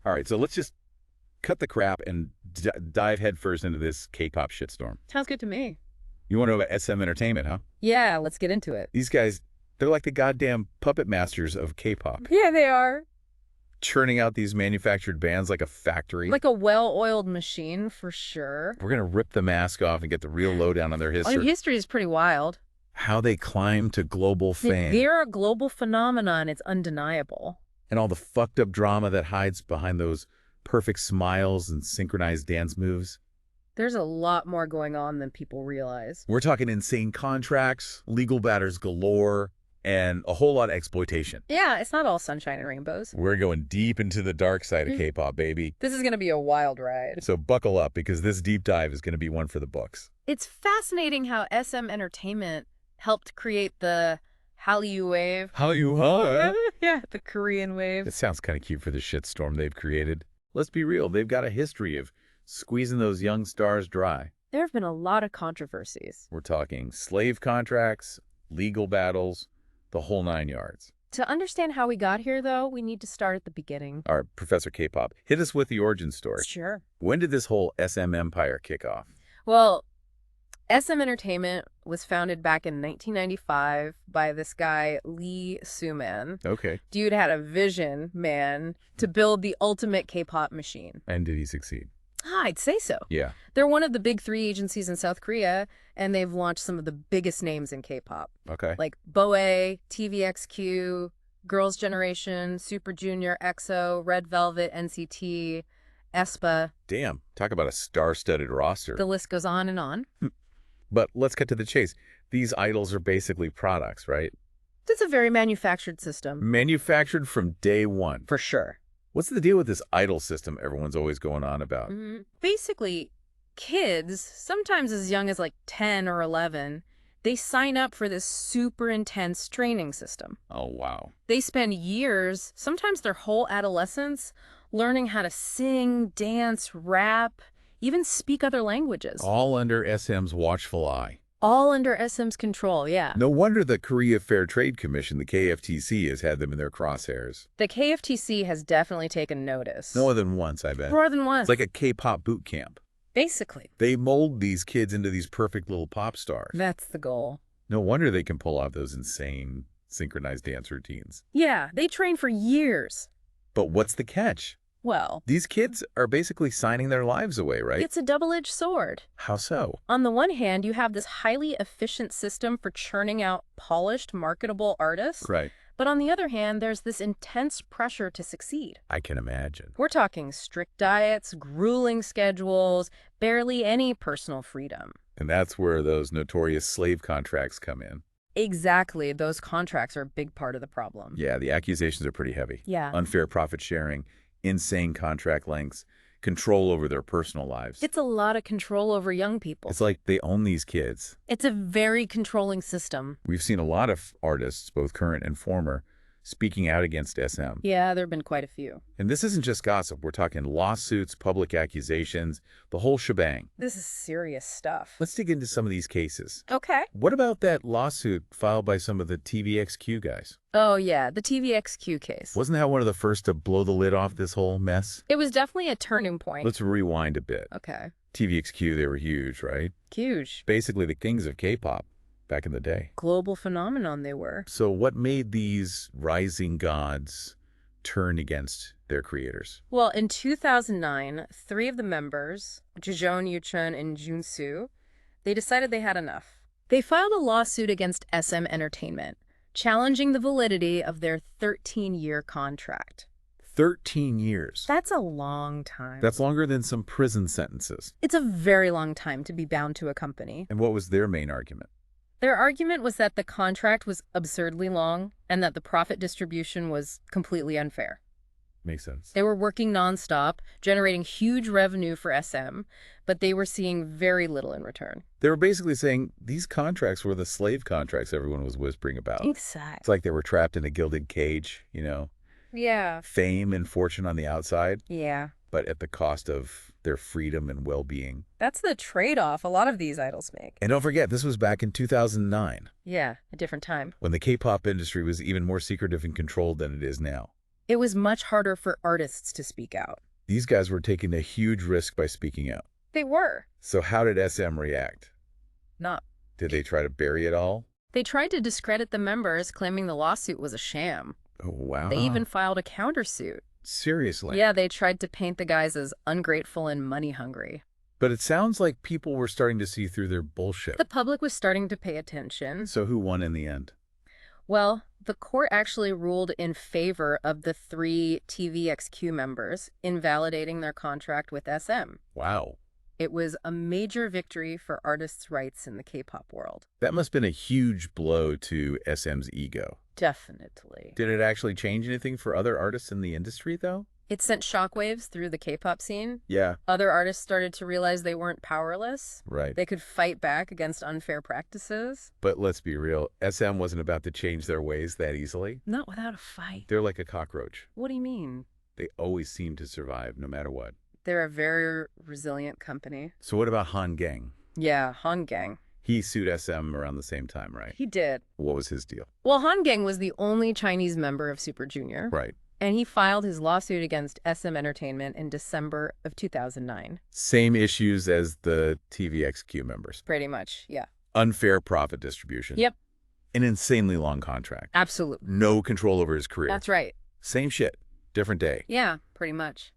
All right, so let's just cut the crap and dive headfirst into this K-pop shitstorm. Sounds good to me. You want to know about SM Entertainment, huh? Yeah, let's get into it. These guys, they're like the goddamn puppet masters of K-pop, Yeah, they are. churning out these manufactured bands like a factory. Like a well-oiled machine, for sure. We're going to rip the mask off and get the real lowdown on their Their history. history is pretty wild. How they climbed to global fame. They're a global phenomenon. It's undeniable. And all the fucked up drama that hides behind those perfect smiles and synchronized dance moves. There's a lot more going on than people realize. We're talking insane contracts, legal batters galore, and a whole lot of exploitation. Yeah, it's not all sunshine and rainbows. We're going deep into the dark side of K-pop, baby. This is going to be a wild ride. So buckle up, because this deep dive is going to be one for the books. It's fascinating how SM Entertainment helped create the Hallyu wave. Hallyu, Yeah, the Korean wave. It sounds kind of cute for the shitstorm they've created. Let's be real, they've got a history of squeezing those young stars dry. There have been a lot of controversies. We're talking slave contracts, legal battles, the whole 9 yards. To understand how we got here, though, we need to start at the beginning. All right, Professor K-pop, hit us with the origin story. Sure. When did this whole SM empire kick off? Well, SM Entertainment was founded back in 1995 by this guy, Lee Soo-man. Okay. Dude had a vision, man, to build the ultimate K-pop machine. And did he succeed? I'd say so. Yeah. They're one of the big 3 agencies in South Korea, and they've launched some of the biggest names in K-pop. Okay. Like BoA, TVXQ, Girls' Generation, Super Junior, EXO, Red Velvet, NCT, aespa. Damn, talk about a star-studded roster. The list goes on and on. But let's cut to the chase. These idols are basically products, right? It's a very manufactured system. Manufactured from day one. For sure. What's the deal with this idol system everyone's always going on about? Basically, kids, sometimes as young as like 10 or 11, they sign up for this super intense training system. Oh, wow. They spend years, sometimes their whole adolescence, learning how to sing, dance, rap, even speak other languages. All under SM's watchful eye. All under SM's control, yeah. No wonder the Korea Fair Trade Commission, the KFTC, has had them in their crosshairs. The KFTC has definitely taken notice. No more than once, I bet. More than once. It's like a K-pop boot camp. Basically. They mold these kids into these perfect little pop stars. That's the goal. No wonder they can pull off those insane synchronized dance routines. Yeah, they train for years. But what's the catch? Well, These kids are basically signing their lives away, right? it's a double-edged sword. How so? On the one hand, you have this highly efficient system for churning out polished, marketable artists. Right. But on the other hand, there's this intense pressure to succeed. I can imagine. We're talking strict diets, grueling schedules, barely any personal freedom. And that's where those notorious slave contracts come in. Exactly. Those contracts are a big part of the problem. Yeah, the accusations are pretty heavy. Yeah. Unfair profit sharing, insane contract lengths, control over their personal lives. It's a lot of control over young people. It's like they own these kids. It's a very controlling system. We've seen a lot of artists, both current and former, speaking out against SM. Yeah, there have been quite a few. And this isn't just gossip. We're talking lawsuits, public accusations, the whole shebang. This is serious stuff. Let's dig into some of these cases. Okay. What about that lawsuit filed by some of the TVXQ guys? Oh, yeah, the TVXQ case. Wasn't that one of the first to blow the lid off this whole mess? It was definitely a turning point. Let's rewind a bit. Okay. TVXQ, they were huge, right? Huge. Basically the kings of K-pop back in the day. Global phenomenon they were. So what made these rising gods turn against their creators? Well, in 2009, 3 of the members, Jijeon, Yuchun, and Junsu, they decided they had enough. They filed a lawsuit against SM Entertainment, challenging the validity of their 13-year contract. 13 years. That's a long time. That's longer than some prison sentences. It's a very long time to be bound to a company. And what was their main argument? Their argument was that the contract was absurdly long and that the profit distribution was completely unfair. Makes sense. They were working nonstop, generating huge revenue for SM, but they were seeing very little in return. They were basically saying these contracts were the slave contracts everyone was whispering about. Exactly. It's like they were trapped in a gilded cage, you know, Yeah. fame and fortune on the outside, Yeah. but at the cost of their freedom and well-being. That's the trade-off a lot of these idols make. And don't forget, this was back in 2009, Yeah, a different time. when the K-pop industry was even more secretive and controlled than it is now. It was much harder for artists to speak out. These guys were taking a huge risk by speaking out. They were. So how did SM react? Not. Did they try to bury it all? They tried to discredit the members, claiming the lawsuit was a sham. Oh, wow. They even filed a countersuit. Seriously? Yeah, they tried to paint the guys as ungrateful and money-hungry. But it sounds like people were starting to see through their bullshit. The public was starting to pay attention. So who won in the end? Well, the court actually ruled in favor of the 3 TVXQ members, invalidating their contract with SM. Wow. It was a major victory for artists' rights in the K-pop world. That must have been a huge blow to SM's ego. Definitely. Did it actually change anything for other artists in the industry, though? It sent shockwaves through the K-pop scene. Yeah. Other artists started to realize they weren't powerless. Right. They could fight back against unfair practices. But let's be real, SM wasn't about to change their ways that easily. Not without a fight. They're like a cockroach. What do you mean? They always seem to survive, no matter what. They're a very resilient company. So what about Han Gang? Yeah, Han Gang. He sued SM around the same time, right? He did. What was his deal? Well, Han Gang was the only Chinese member of Super Junior. Right. And he filed his lawsuit against SM Entertainment in December of 2009. Same issues as the TVXQ members. Pretty much, yeah. Unfair profit distribution. Yep. An insanely long contract. Absolutely. No control over his career. That's right. Same shit. Different day. Yeah, pretty much.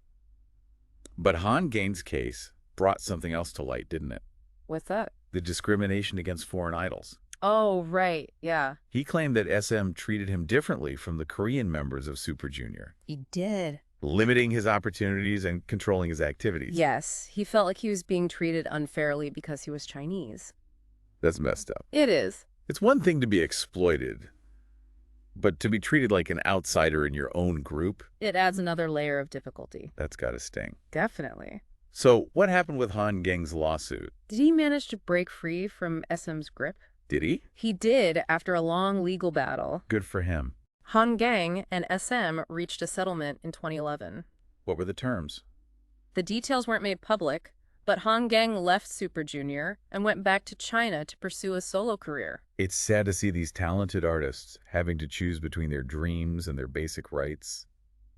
But Han Gang's case brought something else to light, didn't it? What's that? The discrimination against foreign idols. Oh, right, yeah. He claimed that SM treated him differently from the Korean members of Super Junior, He did. limiting his opportunities and controlling his activities. Yes, he felt like he was being treated unfairly because he was Chinese. That's messed up. It is. It's one thing to be exploited, but to be treated like an outsider in your own group, It adds another layer of difficulty. that's gotta sting. Definitely. So what happened with Han Gang's lawsuit? Did he manage to break free from SM's grip? Did he? He did after a long legal battle. Good for him. Han Gang and SM reached a settlement in 2011. What were the terms? The details weren't made public, but Han Gang left Super Junior and went back to China to pursue a solo career. It's sad to see these talented artists having to choose between their dreams and their basic rights.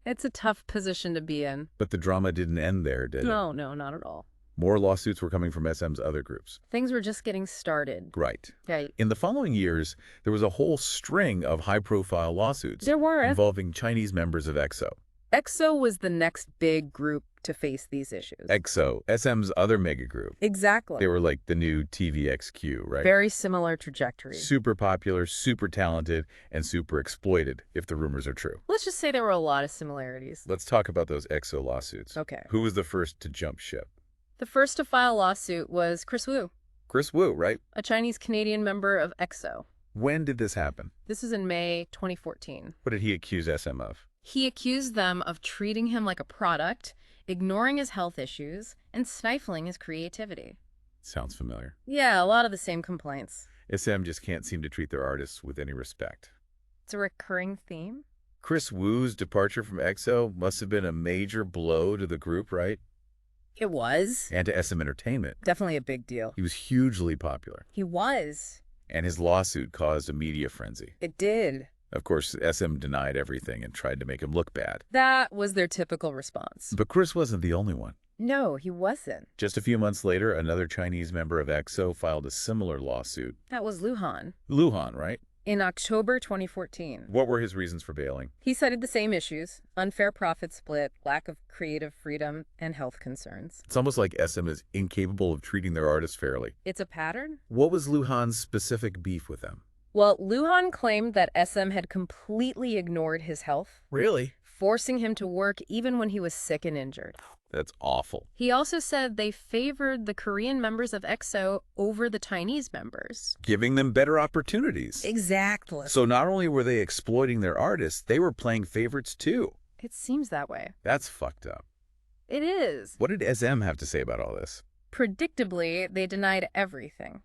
It's a tough position to be in. But the drama didn't end there, did it? No, not at all. More lawsuits were coming from SM's other groups. Things were just getting started. Right. Right. In the following years, there was a whole string of high-profile lawsuits There were. involving Chinese members of EXO. EXO was the next big group to face these issues. EXO, SM's other mega group. Exactly. They were like the new TVXQ, right? Very similar trajectory. Super popular, super talented, and super exploited, if the rumors are true. Let's just say there were a lot of similarities. Let's talk about those EXO lawsuits. Okay. Who was the first to jump ship? The first to file a lawsuit was Chris Wu, Chris Wu, right? a Chinese-Canadian member of EXO. When did this happen? This is in May 2014. What did he accuse SM of? He accused them of treating him like a product, ignoring his health issues, and stifling his creativity. Sounds familiar. Yeah, a lot of the same complaints. SM just can't seem to treat their artists with any respect. It's a recurring theme. Chris Wu's departure from EXO must have been a major blow to the group, right? It was. And to SM Entertainment. Definitely a big deal. He was hugely popular, He was. and his lawsuit caused a media frenzy. It did. Of course, SM denied everything and tried to make him look bad. That was their typical response. But Chris wasn't the only one. No, he wasn't. Just a few months later, another Chinese member of EXO filed a similar lawsuit. That was Luhan. Luhan, right? In October 2014. What were his reasons for bailing? He cited the same issues: unfair profit split, lack of creative freedom, and health concerns. It's almost like SM is incapable of treating their artists fairly. It's a pattern? What was Luhan's specific beef with them? Well, Luhan claimed that SM had completely ignored his health, Really? forcing him to work even when he was sick and injured. That's awful. He also said they favored the Korean members of EXO over the Chinese members. Giving them better opportunities. Exactly. So not only were they exploiting their artists, they were playing favorites too. It seems that way. That's fucked up. It is. What did SM have to say about all this? Predictably, they denied everything.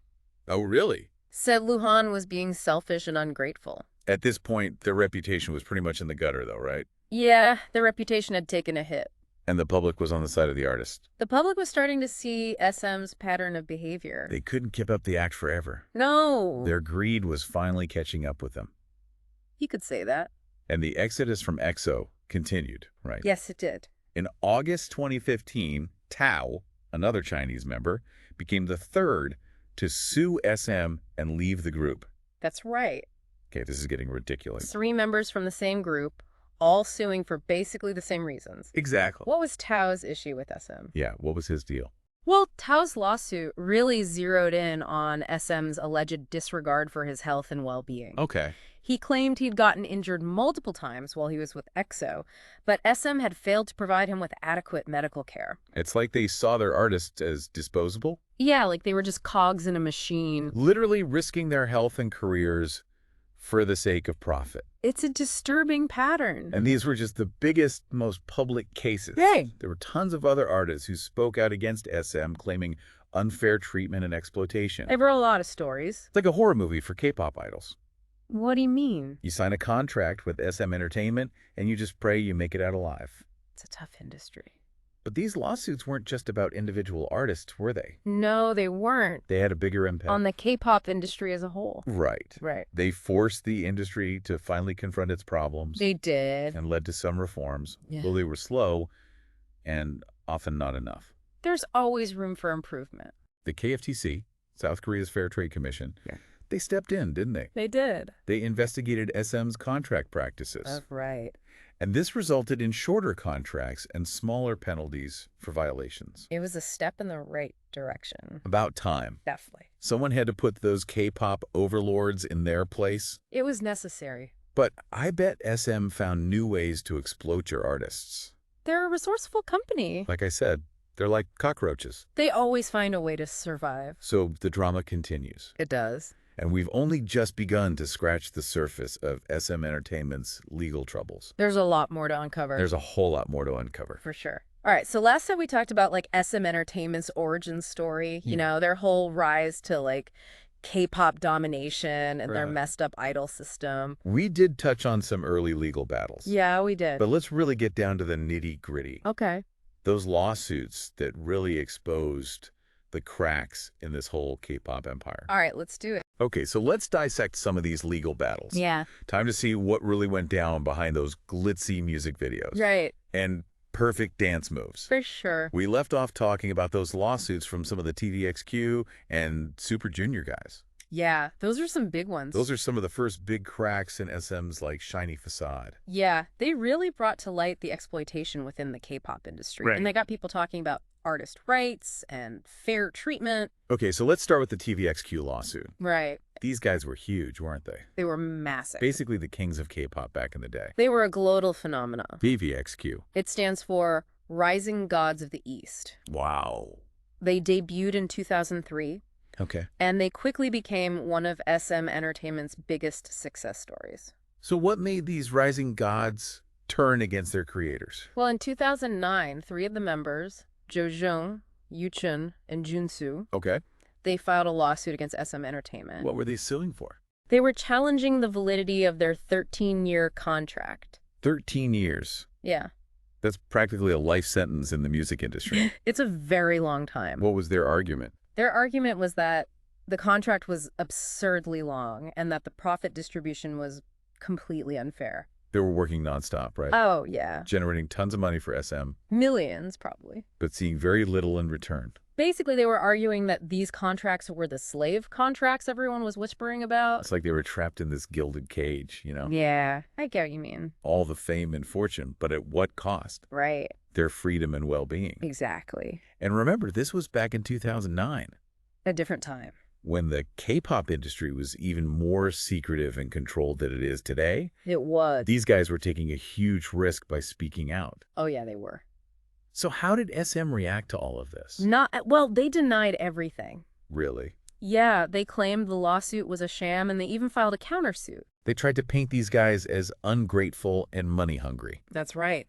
Oh, really? Said Luhan was being selfish and ungrateful. At this point, their reputation was pretty much in the gutter though, right? Yeah, their reputation had taken a hit. And the public was on the side of the artist. The public was starting to see SM's pattern of behavior. They couldn't keep up the act forever. No. Their greed was finally catching up with them. You could say that. And the exodus from EXO continued, right? Yes, it did. In August 2015, Tao, another Chinese member, became the third to sue SM and leave the group. That's right. Okay, this is getting ridiculous. 3 members from the same group, all suing for basically the same reasons. Exactly. What was Tao's issue with SM? Yeah, what was his deal? Well, Tao's lawsuit really zeroed in on SM's alleged disregard for his health and well-being. Okay. He claimed he'd gotten injured multiple times while he was with EXO, but SM had failed to provide him with adequate medical care. It's like they saw their artists as disposable, Yeah, like they were just cogs in a machine. literally risking their health and careers for the sake of profit. It's a disturbing pattern. And these were just the biggest, most public cases. Right. There were tons of other artists who spoke out against SM, claiming unfair treatment and exploitation. I've read a lot of stories. It's like a horror movie for K-pop idols. What do you mean? You sign a contract with SM Entertainment, and you just pray you make it out alive. It's a tough industry. But these lawsuits weren't just about individual artists, were they? No, they weren't. They had a bigger impact. On the K-pop industry as a whole. Right. Right. They forced the industry to finally confront its problems They did. and led to some reforms, Yeah. though they were slow and often not enough. There's always room for improvement. The KFTC, South Korea's Fair Trade Commission, Yeah. they stepped in, didn't they? They did. They investigated SM's contract practices. That's right. And this resulted in shorter contracts and smaller penalties for violations. It was a step in the right direction. About time. Definitely. Someone had to put those K-pop overlords in their place. It was necessary. But I bet SM found new ways to exploit your artists. They're a resourceful company. Like I said, they're like cockroaches. They always find a way to survive. So the drama continues. It does. And we've only just begun to scratch the surface of SM Entertainment's legal troubles. There's a lot more to uncover. There's a whole lot more to uncover. For sure. All right, so last time we talked about like SM Entertainment's origin story, you know, their whole rise to like K-pop domination and their Right. messed up idol system. We did touch on some early legal battles. Yeah, we did. But let's really get down to the nitty-gritty. Okay. Those lawsuits that really exposed the cracks in this whole K-pop empire. All right, let's do it. Okay, so let's dissect some of these legal battles. Yeah. Time to see what really went down behind those glitzy music videos. Right. And perfect dance moves. For sure. We left off talking about those lawsuits from some of the TVXQ and Super Junior guys. Yeah, those are some big ones. Those are some of the first big cracks in SM's like shiny facade. Yeah, they really brought to light the exploitation within the K-pop industry. Right. And they got people talking about artist rights and fair treatment. Okay, so let's start with the TVXQ lawsuit. Right. These guys were huge, weren't they? They were massive. Basically the kings of K-pop back in the day. They were a global phenomenon. VVXQ. It stands for Rising Gods of the East. Wow. They debuted in 2003, Okay. and they quickly became one of SM Entertainment's biggest success stories. So what made these rising gods turn against their creators? Well, in 2009, 3 of the members, Jojong, Yuchun, and Junsu, Okay. they filed a lawsuit against SM Entertainment. What were they suing for? They were challenging the validity of their 13-year contract. 13 years. Yeah. That's practically a life sentence in the music industry. It's a very long time. What was their argument? Their argument was that the contract was absurdly long and that the profit distribution was completely unfair. They were working nonstop, right? Oh, yeah. Generating tons of money for SM, Millions, probably. but seeing very little in return. Basically, they were arguing that these contracts were the slave contracts everyone was whispering about. It's like they were trapped in this gilded cage, you know? Yeah, I get what you mean. All the fame and fortune, but at what cost? Right. Their freedom and well-being. Exactly. And remember, this was back in 2009, A different time. when the K-pop industry was even more secretive and controlled than it is today. It was. These guys were taking a huge risk by speaking out. Oh, yeah, they were. So how did SM react to all of this? Well, they denied everything. Really? Yeah, they claimed the lawsuit was a sham, and they even filed a countersuit. They tried to paint these guys as ungrateful and money-hungry. That's right.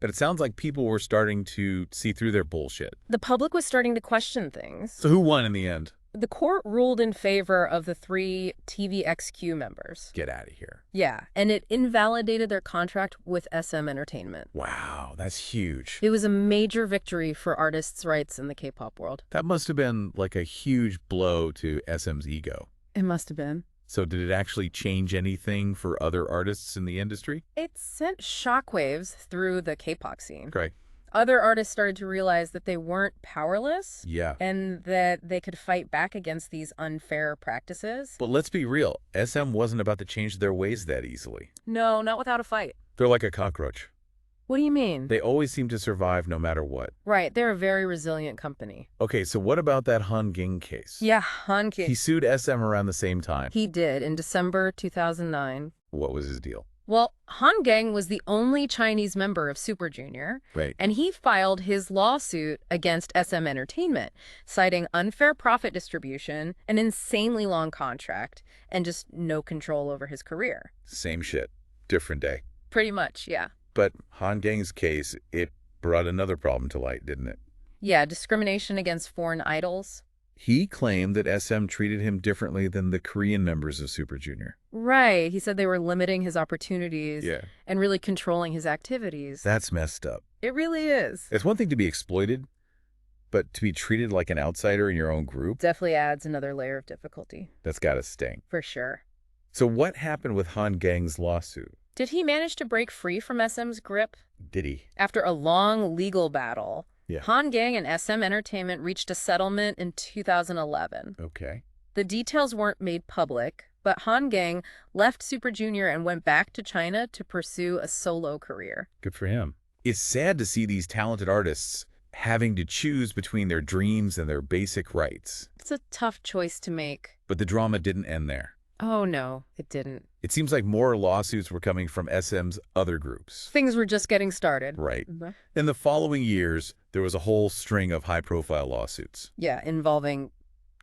But it sounds like people were starting to see through their bullshit. The public was starting to question things. So who won in the end? The court ruled in favor of the 3 TVXQ members. Get out of here. Yeah, and it invalidated their contract with SM Entertainment. Wow, that's huge. It was a major victory for artists' rights in the K-pop world. That must have been like a huge blow to SM's ego. It must have been. So did it actually change anything for other artists in the industry? It sent shockwaves through the K-pop scene. Okay. Other artists started to realize that they weren't powerless Yeah. and that they could fight back against these unfair practices. But let's be real. SM wasn't about to change their ways that easily. No, not without a fight. They're like a cockroach. What do you mean? They always seem to survive no matter what. Right, they're a very resilient company. Okay, so what about that Han Ging case? Yeah, Han Ki. He sued SM around the same time. He did in December 2009. What was his deal? Well, Han Gang was the only Chinese member of Super Junior, Right. and he filed his lawsuit against SM Entertainment, citing unfair profit distribution, an insanely long contract, and just no control over his career. Same shit. Different day. Pretty much, yeah. But Han Gang's case, it brought another problem to light, didn't it? Yeah, discrimination against foreign idols. He claimed that SM treated him differently than the Korean members of Super Junior. Right. He said they were limiting his opportunities Yeah. and really controlling his activities. That's messed up. It really is. It's one thing to be exploited, but to be treated like an outsider in your own group, Definitely adds another layer of difficulty. that's gotta sting. For sure. So what happened with Han Gang's lawsuit? Did he manage to break free from SM's grip? Did he? After a long legal battle, Yeah. Han Gang and SM Entertainment reached a settlement in 2011. Okay. The details weren't made public, but Han Gang left Super Junior and went back to China to pursue a solo career. Good for him. It's sad to see these talented artists having to choose between their dreams and their basic rights. It's a tough choice to make. But the drama didn't end there. Oh no, it didn't. It seems like more lawsuits were coming from SM's other groups. Things were just getting started. Right. Mhm. In the following years, there was a whole string of high-profile lawsuits. Yeah, involving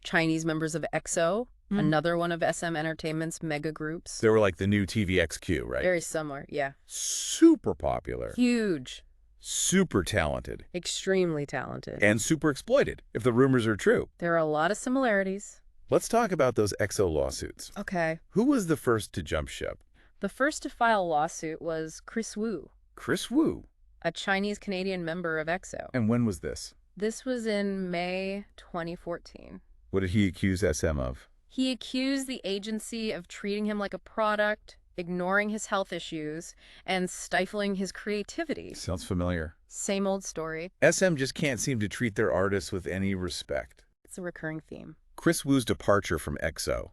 Chinese members of EXO, another one of SM Entertainment's mega groups. They were like the new TVXQ, right? Very similar, yeah. Super popular, Huge, super talented, extremely talented. and super exploited, if the rumors are true. There are a lot of similarities. Let's talk about those EXO lawsuits. Okay. Who was the first to jump ship? The first to file a lawsuit was Chris Wu, Chris Wu. a Chinese-Canadian member of EXO. And when was this? This was in May 2014. What did he accuse SM of? He accused the agency of treating him like a product, ignoring his health issues, and stifling his creativity. Sounds familiar. Same old story. SM just can't seem to treat their artists with any respect. It's a recurring theme. Chris Wu's departure from EXO.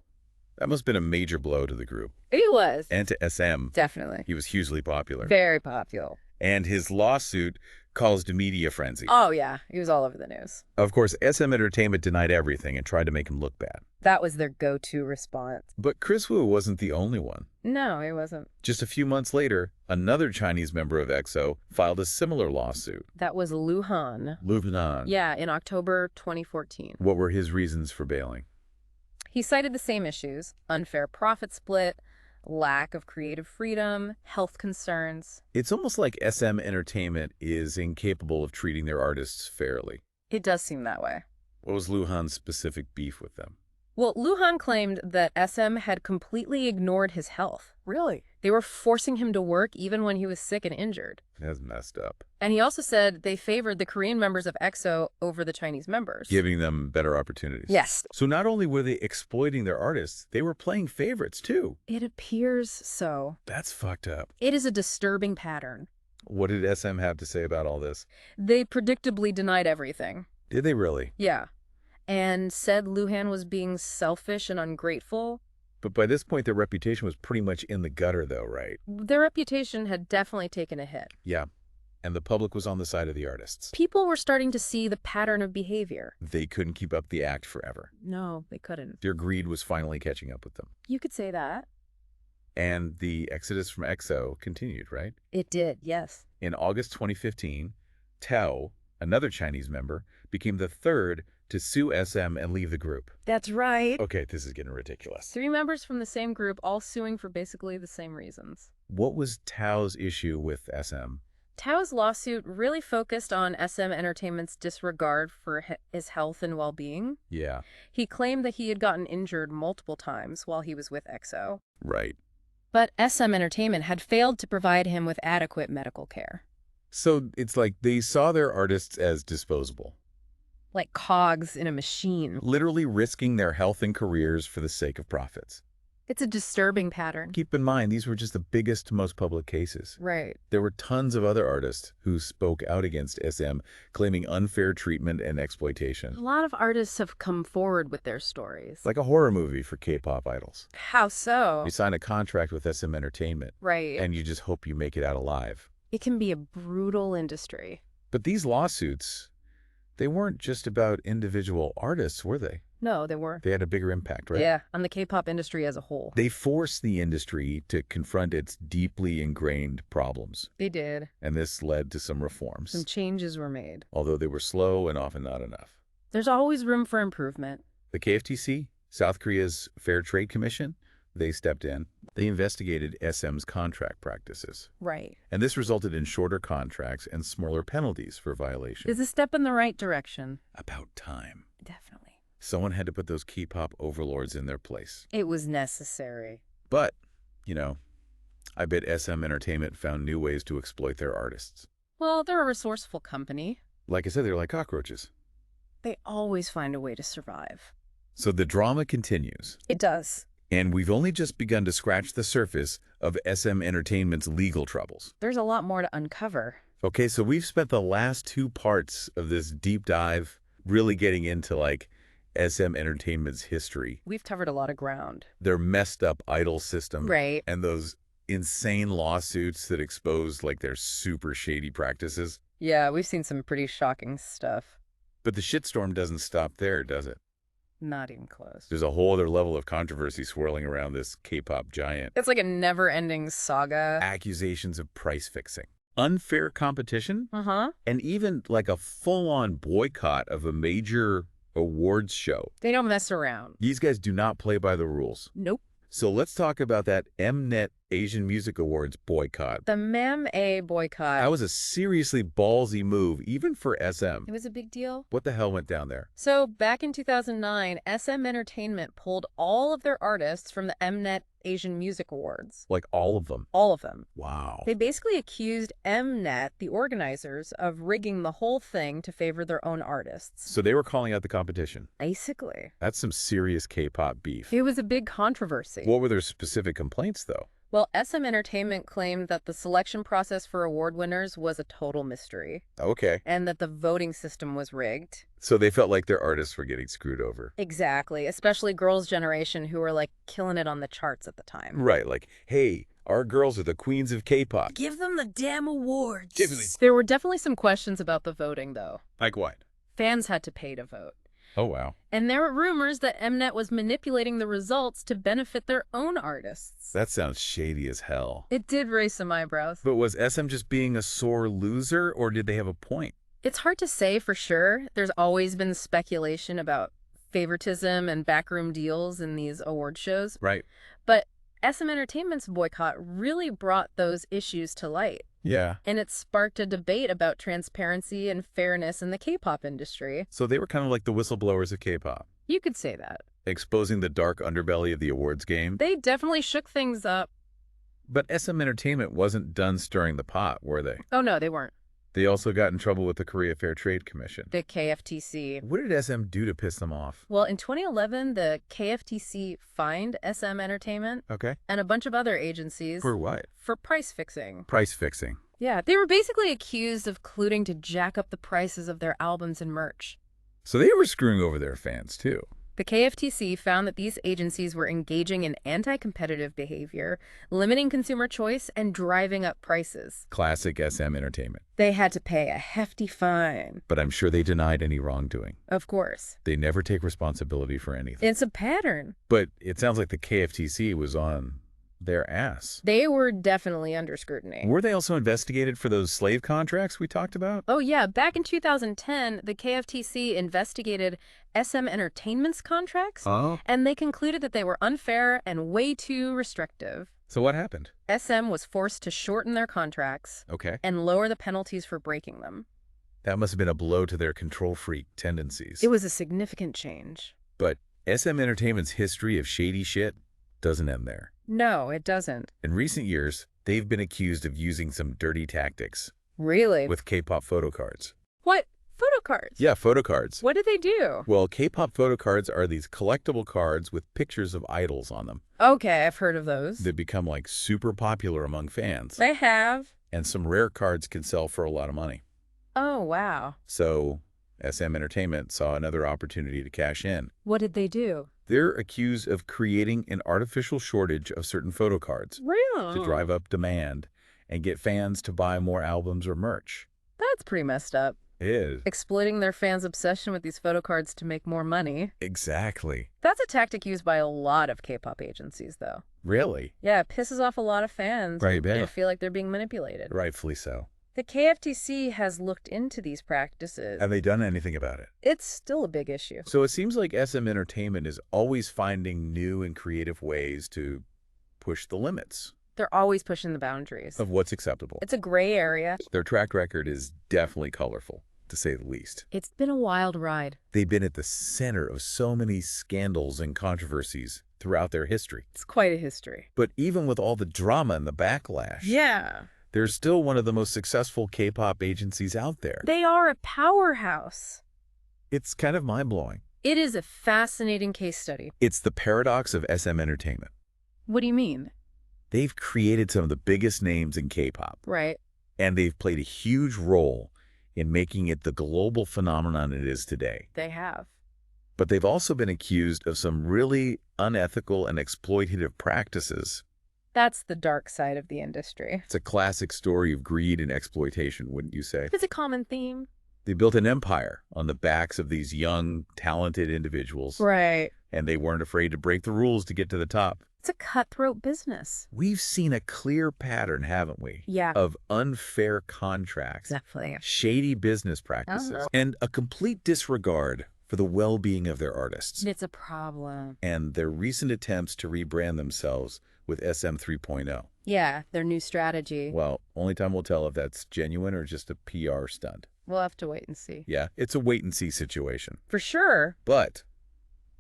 That must have been a major blow to the group. It was. And to SM. Definitely. He was hugely popular. Very popular. And his lawsuit caused a media frenzy. Oh, yeah. He was all over the news. Of course, SM Entertainment denied everything and tried to make him look bad. That was their go-to response. But Chris Wu wasn't the only one. No, it wasn't. Just a few months later, another Chinese member of EXO filed a similar lawsuit. That was Lu Han. Luhan. Yeah, in October 2014. What were his reasons for bailing? He cited the same issues: unfair profit split, lack of creative freedom, health concerns. It's almost like SM Entertainment is incapable of treating their artists fairly. It does seem that way. What was Luhan's specific beef with them? Well, Lu Han claimed that SM had completely ignored his health. Really? They were forcing him to work even when he was sick and injured. That's messed up. And he also said they favored the Korean members of EXO over the Chinese members. Giving them better opportunities. Yes. So not only were they exploiting their artists, they were playing favorites too. It appears so. That's fucked up. It is a disturbing pattern. What did SM have to say about all this? They predictably denied everything. Did they really? Yeah. And said Lu Han was being selfish and ungrateful. But by this point, their reputation was pretty much in the gutter though, right? Their reputation had definitely taken a hit. Yeah. And the public was on the side of the artists. People were starting to see the pattern of behavior. They couldn't keep up the act forever. No, they couldn't. Their greed was finally catching up with them. You could say that. And the exodus from EXO continued, right? It did, yes. In August 2015, Tao, another Chinese member, became the third to sue SM and leave the group. That's right. Okay, this is getting ridiculous. 3 members from the same group, all suing for basically the same reasons. What was Tao's issue with SM? Tao's lawsuit really focused on SM Entertainment's disregard for his health and well-being. Yeah. He claimed that he had gotten injured multiple times while he was with EXO. Right. But SM Entertainment had failed to provide him with adequate medical care. So it's like they saw their artists as disposable. Like cogs in a machine. Literally risking their health and careers for the sake of profits. It's a disturbing pattern. Keep in mind, these were just the biggest, most public cases. Right. There were tons of other artists who spoke out against SM, claiming unfair treatment and A exploitation. lot of artists have come forward with their stories. Like a horror movie for K-pop idols. How so? You sign a contract with SM Entertainment, Right. and you just hope you make it out alive. It can be a brutal industry. But these lawsuits, they weren't just about individual artists, were they? No, they were. They had a bigger impact, right? Yeah, on the K-pop industry as a whole. They forced the industry to confront its deeply ingrained problems, They did. and this led to some reforms, Some changes were made. although they were slow and often not enough. There's always room for improvement. The KFTC, South Korea's Fair Trade Commission, they stepped in. They investigated SM's contract practices, Right. and this resulted in shorter contracts and smaller penalties for violation. It's a step in the right direction. About time. Definitely. Someone had to put those K-pop overlords in their place. It was necessary. But, I bet SM Entertainment found new ways to exploit their artists. Well, they're a resourceful company. Like I said, they're like cockroaches. They always find a way to survive. So the drama continues. It does. And we've only just begun to scratch the surface of SM Entertainment's legal troubles. There's a lot more to uncover. Okay, so we've spent the last 2 parts of this deep dive really getting into, SM Entertainment's history. We've covered a lot of ground. Their messed up idol system. Right. And those insane lawsuits that expose, their super shady practices. Yeah, we've seen some pretty shocking stuff. But the shitstorm doesn't stop there, does it? Not even close. There's a whole other level of controversy swirling around this K-pop giant. It's like a never-ending saga. Accusations of price fixing, unfair competition, Uh-huh. and even a full-on boycott of a major awards show. They don't mess around. These guys do not play by the rules. Nope. So let's talk about that Mnet Asian Music Awards boycott. The MAM-A boycott. That was a seriously ballsy move, even for SM. It was a big deal. What the hell went down there? So back in 2009, SM Entertainment pulled all of their artists from the Mnet Asian Music Awards. All of them. All of them. Wow. They basically accused Mnet, the organizers, of rigging the whole thing to favor their own artists. So they were calling out the competition. Basically. That's some serious K-pop beef. It was a big controversy. What were their specific complaints, though? Well, SM Entertainment claimed that the selection process for award winners was a total mystery, Okay. and that the voting system was rigged. So they felt like their artists were getting screwed over. Exactly, especially Girls' Generation, who were killing it on the charts at the time. Right, hey, our girls are the queens of K-pop. Give them the damn awards. Give me- There were definitely some questions about the voting, though. Like what? Fans had to pay to vote. Oh, wow. And there were rumors that Mnet was manipulating the results to benefit their own artists. That sounds shady as hell. It did raise some eyebrows. But was SM just being a sore loser, or did they have a point? It's hard to say for sure. There's always been speculation about favoritism and backroom deals in these award shows. Right. But SM Entertainment's boycott really brought those issues to light. Yeah. And it sparked a debate about transparency and fairness in the K-pop industry. So they were kind of like the whistleblowers of K-pop, You could say that. exposing the dark underbelly of the awards game. They definitely shook things up. But SM Entertainment wasn't done stirring the pot, were they? Oh, no, they weren't. They also got in trouble with the Korea Fair Trade Commission. The KFTC. What did SM do to piss them off? Well, in 2011, the KFTC fined SM Entertainment Okay. and a bunch of other agencies For what? for price fixing. Price fixing. Yeah, they were basically accused of colluding to jack up the prices of their albums and merch. So they were screwing over their fans, too. The KFTC found that these agencies were engaging in anti-competitive behavior, limiting consumer choice, and driving up prices. Classic SM Entertainment. They had to pay a hefty fine. But I'm sure they denied any wrongdoing. Of course. They never take responsibility for anything. It's a pattern. But it sounds like the KFTC was on their ass. They were definitely under scrutiny. Were they also investigated for those slave contracts we talked about? Oh, yeah. Back in 2010, the KFTC investigated SM Entertainment's contracts, Oh. and they concluded that they were unfair and way too restrictive. So what happened? SM was forced to shorten their contracts Okay. and lower the penalties for breaking them. That must have been a blow to their control freak tendencies. It was a significant change. But SM Entertainment's history of shady shit doesn't end there. No, it doesn't. In recent years, they've been accused of using some dirty tactics Really? with K-pop photo cards. What? Photo cards. Yeah, photo cards. What do they do? Well, K-pop photo cards are these collectible cards with pictures of idols on them. Okay, I've heard of those. They become like super popular among fans. They have. And some rare cards can sell for a lot of money. Oh, wow. So SM Entertainment saw another opportunity to cash in. What did they do? They're accused of creating an artificial shortage of certain photo cards Really? to drive up demand and get fans to buy more albums or merch. That's pretty messed up. It is. Exploiting their fans' obsession with these photo cards to make more money. Exactly. That's a tactic used by a lot of K-pop agencies, though. Really? Yeah, it pisses off a lot of fans. Right, They yeah. feel like they're being manipulated. Rightfully so. The KFTC has looked into these practices. Have they done anything about it? It's still a big issue. So it seems like SM Entertainment is always finding new and creative ways to push the limits They're always pushing the boundaries. of what's acceptable. It's a gray area. Their track record is definitely colorful, to say the least. It's been a wild ride. They've been at the center of so many scandals and controversies throughout their history. It's quite a history. But even with all the drama and the backlash, Yeah. they're still one of the most successful K-pop agencies out there. They are a powerhouse. It's kind of mind-blowing. It is a fascinating case study. It's the paradox of SM Entertainment. What do you mean? They've created some of the biggest names in K-pop, Right. and they've played a huge role in making it the global phenomenon it is today. They have. But they've also been accused of some really unethical and exploitative practices. That's the dark side of the industry. It's a classic story of greed and exploitation, wouldn't you say? It's a common theme. They built an empire on the backs of these young, talented individuals, Right. and they weren't afraid to break the rules to get to the top. It's a cutthroat business. We've seen a clear pattern, haven't we? Yeah. Of unfair contracts, Definitely. shady business practices, and a complete disregard for the well-being of their artists. It's a problem. And their recent attempts to rebrand themselves with SM 3.0. Yeah, their new strategy. Well, only time will tell if that's genuine or just a PR stunt. We'll have to wait and see. Yeah, it's a wait-and-see situation. For sure. But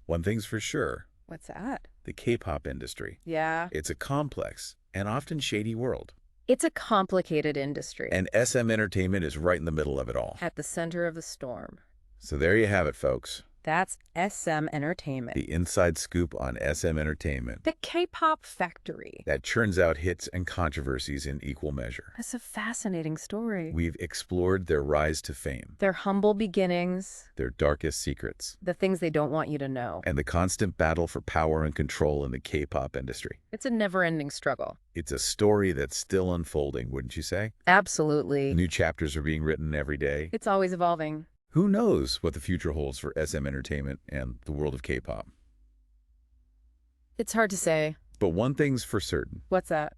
one thing's for sure, What's that? the K-pop industry. Yeah. It's a complex and often shady world. It's a complicated industry. And SM Entertainment is right in the middle of it all. At the center of the storm. So there you have it, folks. That's SM Entertainment. The inside scoop on SM Entertainment The K-pop factory. that churns out hits and controversies in equal measure. That's a fascinating story. We've explored their rise to fame, Their humble beginnings, their darkest secrets, the things they don't want you to know. and the constant battle for power and control in the K-pop industry. It's a never-ending struggle. It's a story that's still unfolding, wouldn't you say? Absolutely. New chapters are being written every day. It's always evolving. Who knows what the future holds for SM Entertainment and the world of K-pop? It's hard to say. But one thing's for certain. What's that?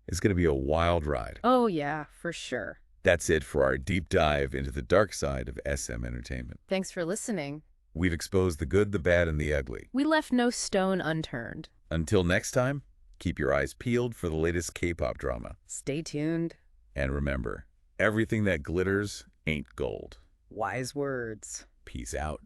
It's going to be a wild ride. Oh, yeah, for sure. That's it for our deep dive into the dark side of SM Entertainment. Thanks for listening. We've exposed the good, the bad, and the ugly. We left no stone unturned. Until next time, keep your eyes peeled for the latest K-pop drama. Stay tuned. And remember, everything that glitters ain't gold. Wise words. Peace out.